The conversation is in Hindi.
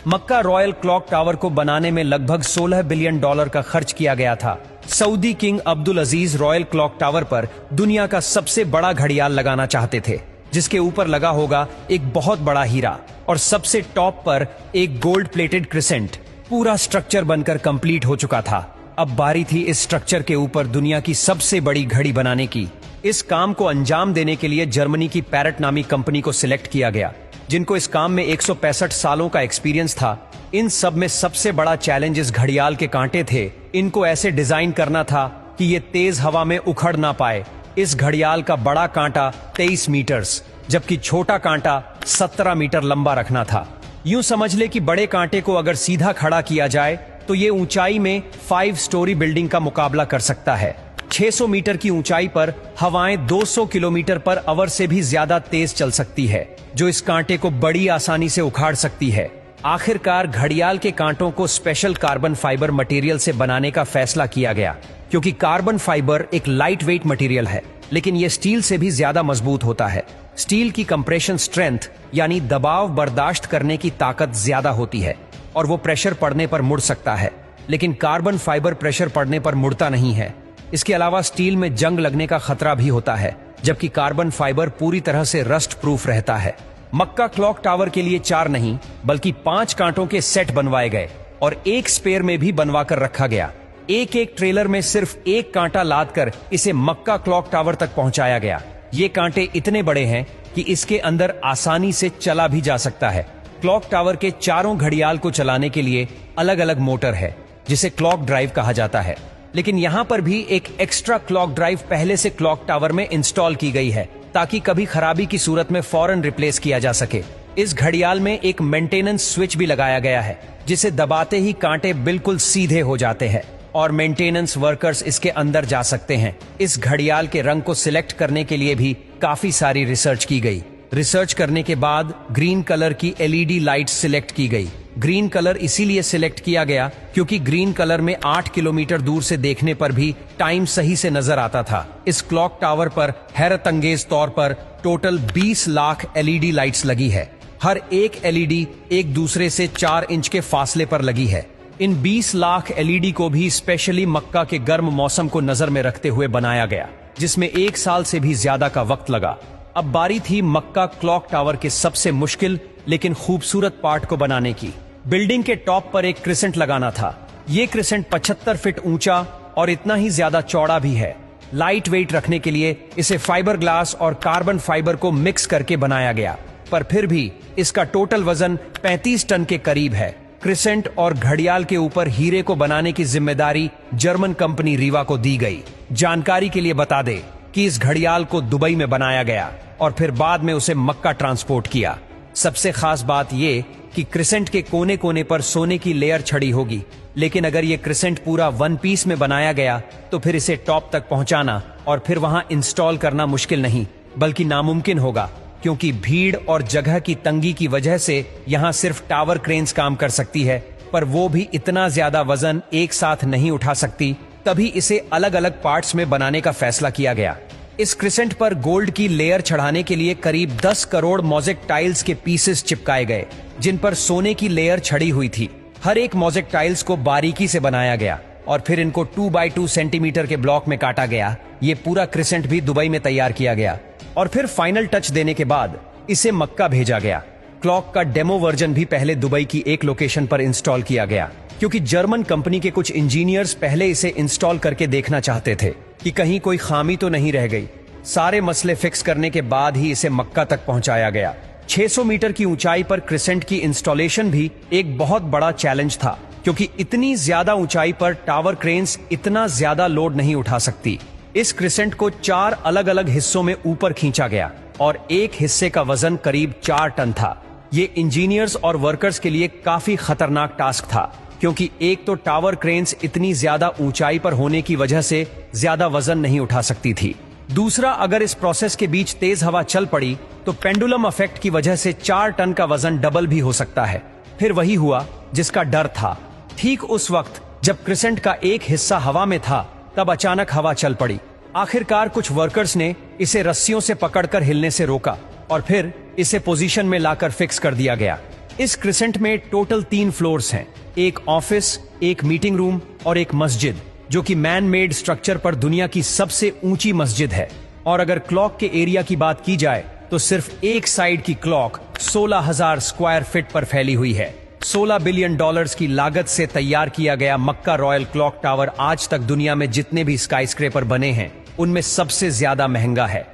मक्का रॉयल क्लॉक टावर को बनाने में लगभग $16 बिलियन का खर्च किया गया था। सऊदी किंग अब्दुल अजीज रॉयल क्लॉक टावर पर दुनिया का सबसे बड़ा घड़ियाल लगाना चाहते थे, जिसके ऊपर लगा होगा एक बहुत बड़ा हीरा और सबसे टॉप पर एक गोल्ड प्लेटेड क्रिसेंट। पूरा स्ट्रक्चर बनकर कंप्लीट हो चुका था। अब बारी थी इस स्ट्रक्चर के ऊपर दुनिया की सबसे बड़ी घड़ी बनाने की। इस काम को अंजाम देने के लिए जर्मनी की पैरेट नामी कंपनी को सिलेक्ट किया गया, जिनको इस काम में 165 सालों का एक्सपीरियंस था। इन सब में सबसे बड़ा चैलेंज इस घड़ियाल के कांटे थे। इनको ऐसे डिजाइन करना था कि ये तेज हवा में उखड़ ना पाए। इस घड़ियाल का बड़ा कांटा 23 मीटर्स जबकि छोटा कांटा 17 मीटर लंबा रखना था। यूं समझ ले कि बड़े कांटे को अगर सीधा खड़ा किया जाए तो ये ऊंचाई में 5 स्टोरी बिल्डिंग का मुकाबला कर सकता है। 600 मीटर की ऊंचाई पर हवाएं 200 किलोमीटर पर आवर से भी ज्यादा तेज चल सकती है, जो इस कांटे को बड़ी आसानी से उखाड़ सकती है। आखिरकार घड़ियाल के कांटों को स्पेशल कार्बन फाइबर मटेरियल से बनाने का फैसला किया गया, क्योंकि कार्बन फाइबर एक लाइट वेट मटेरियल है, लेकिन यह स्टील से भी ज्यादा मजबूत होता है। स्टील की कंप्रेशन स्ट्रेंथ यानी दबाव बर्दाश्त करने की ताकत ज्यादा होती है और वो प्रेशर पड़ने पर मुड़ सकता है, लेकिन कार्बन फाइबर प्रेशर पड़ने पर मुड़ता नहीं है। इसके अलावा स्टील में जंग लगने का खतरा भी होता है, जबकि कार्बन फाइबर पूरी तरह से रस्ट प्रूफ रहता है। मक्का क्लॉक टावर के लिए 4 नहीं बल्कि 5 कांटों के सेट बनवाए गए और एक स्पेयर में भी बनवा कर रखा गया। एक एक ट्रेलर में सिर्फ एक कांटा लाद कर इसे मक्का क्लॉक टावर तक पहुंचाया गया। ये कांटे इतने बड़े हैं कि इसके अंदर आसानी से चला भी जा सकता है। क्लॉक टावर के चारों घड़ियाल को चलाने के लिए अलग अलग मोटर है, जिसे क्लॉक ड्राइव कहा जाता है। लेकिन यहाँ पर भी एक एक्स्ट्रा क्लॉक ड्राइव पहले से क्लॉक टावर में इंस्टॉल की गई है, ताकि कभी खराबी की सूरत में फौरन रिप्लेस किया जा सके। इस घड़ियाल में एक मेंटेनेंस स्विच भी लगाया गया है, जिसे दबाते ही कांटे बिल्कुल सीधे हो जाते हैं और मेंटेनेंस वर्कर्स इसके अंदर जा सकते हैं। इस घड़ियाल के रंग को सिलेक्ट करने के लिए भी काफी सारी रिसर्च की गई। रिसर्च करने के बाद ग्रीन कलर की एलईडी लाइट सिलेक्ट की गई। ग्रीन कलर इसीलिए सिलेक्ट किया गया क्योंकि ग्रीन कलर में 8 किलोमीटर दूर से देखने पर भी टाइम सही से नजर आता था। इस क्लॉक टावर पर हैरत अंगेज तौर पर टोटल 20 लाख एलईडी लाइट्स लगी है। हर एक एलईडी एक दूसरे से 4 इंच के फासले पर लगी है। इन 20 लाख एलईडी को भी स्पेशली मक्का के गर्म मौसम को नजर में रखते हुए बनाया गया, जिसमें 1 साल से भी ज्यादा का वक्त लगा। अब बारी थी मक्का क्लॉक टावर के सबसे मुश्किल लेकिन खूबसूरत पार्ट को बनाने की। बिल्डिंग के टॉप पर एक क्रिसेंट लगाना था। ये क्रिसेंट 75 फीट ऊंचा और इतना ही ज्यादा चौड़ा भी है। लाइट वेट रखने के लिए इसे फाइबर ग्लास और कार्बन फाइबर को मिक्स करके बनाया गया, पर फिर भी इसका टोटल वजन 35 टन के करीब है। क्रिसेंट और घड़ियाल के ऊपर हीरे को बनाने की जिम्मेदारी जर्मन कंपनी रीवा को दी गई। जानकारी के लिए बता दे कि इस घड़ियाल को दुबई में बनाया गया और फिर बाद में उसे मक्का ट्रांसपोर्ट किया। सबसे खास बात यह कि क्रिसेंट के कोने कोने पर सोने की लेयर छड़ी होगी, लेकिन अगर ये क्रिसेंट पूरा 1 पीस में बनाया गया तो फिर इसे टॉप तक पहुंचाना और फिर वहां इंस्टॉल करना मुश्किल नहीं बल्कि नामुमकिन होगा, क्योंकि भीड़ और जगह की तंगी की वजह से यहां सिर्फ टावर क्रेन्स काम कर सकती है, पर वो भी इतना ज्यादा वजन एक साथ नहीं उठा सकती। तभी इसे अलग अलग पार्ट्स में बनाने का फैसला किया गया। इस क्रिसेंट पर गोल्ड की लेयर चढ़ाने के लिए करीब 10 करोड़ मोज़ेक टाइल्स के पीसेस चिपकाए गए, जिन पर सोने की लेयर छड़ी हुई थी। हर एक मोज़ेक टाइल्स को बारीकी से बनाया गया और फिर इनको 2 बाई 2 सेंटीमीटर के ब्लॉक में काटा गया। ये पूरा क्रिसेंट भी दुबई में तैयार किया गया और फिर फाइनल टच देने के बाद इसे मक्का भेजा गया। क्लॉक का डेमो वर्जन भी पहले दुबई की एक लोकेशन पर इंस्टॉल किया गया, क्योंकि जर्मन कंपनी के कुछ इंजीनियर्स पहले इसे इंस्टॉल करके देखना चाहते थे कि कहीं कोई खामी तो नहीं रह गई। सारे मसले फिक्स करने के बाद ही इसे मक्का तक पहुंचाया गया। 600 मीटर की ऊंचाई पर क्रिसेंट की इंस्टॉलेशन भी एक बहुत बड़ा चैलेंज था, क्योंकि इतनी ज्यादा ऊंचाई पर टावर क्रेन्स इतना ज्यादा लोड नहीं उठा सकती। इस क्रिसेंट को 4 अलग अलग हिस्सों में ऊपर खींचा गया और एक हिस्से का वजन करीब 4 टन था। ये इंजीनियर्स और वर्कर्स के लिए काफी खतरनाक टास्क था, क्योंकि एक तो टावर क्रेन्स इतनी ज्यादा ऊंचाई पर होने की वजह से ज्यादा वजन नहीं उठा सकती थी। दूसरा, अगर इस प्रोसेस के बीच तेज हवा चल पड़ी तो पेंडुलम इफेक्ट की वजह से 4 टन का वजन डबल भी हो सकता है। फिर वही हुआ जिसका डर था। ठीक उस वक्त जब क्रिसेंट का एक हिस्सा हवा में था, तब अचानक हवा चल पड़ी। आखिरकार कुछ वर्कर्स ने इसे रस्सियों से पकड़कर हिलने से रोका और फिर इसे पोजीशन में लाकर फिक्स कर दिया गया। इस क्रिसेंट में टोटल 3 फ्लोर्स हैं, एक ऑफिस, एक मीटिंग रूम और एक मस्जिद, जो कि मैन मेड स्ट्रक्चर पर दुनिया की सबसे ऊंची मस्जिद है। और अगर क्लॉक के एरिया की बात की जाए तो सिर्फ एक साइड की क्लॉक 16,000 स्क्वायर फीट पर फैली हुई है। $16 बिलियन की लागत से तैयार किया गया मक्का रॉयल क्लॉक टावर आज तक दुनिया में जितने भी स्काईस्क्रेपर बने हैं उनमें सबसे ज्यादा महंगा है।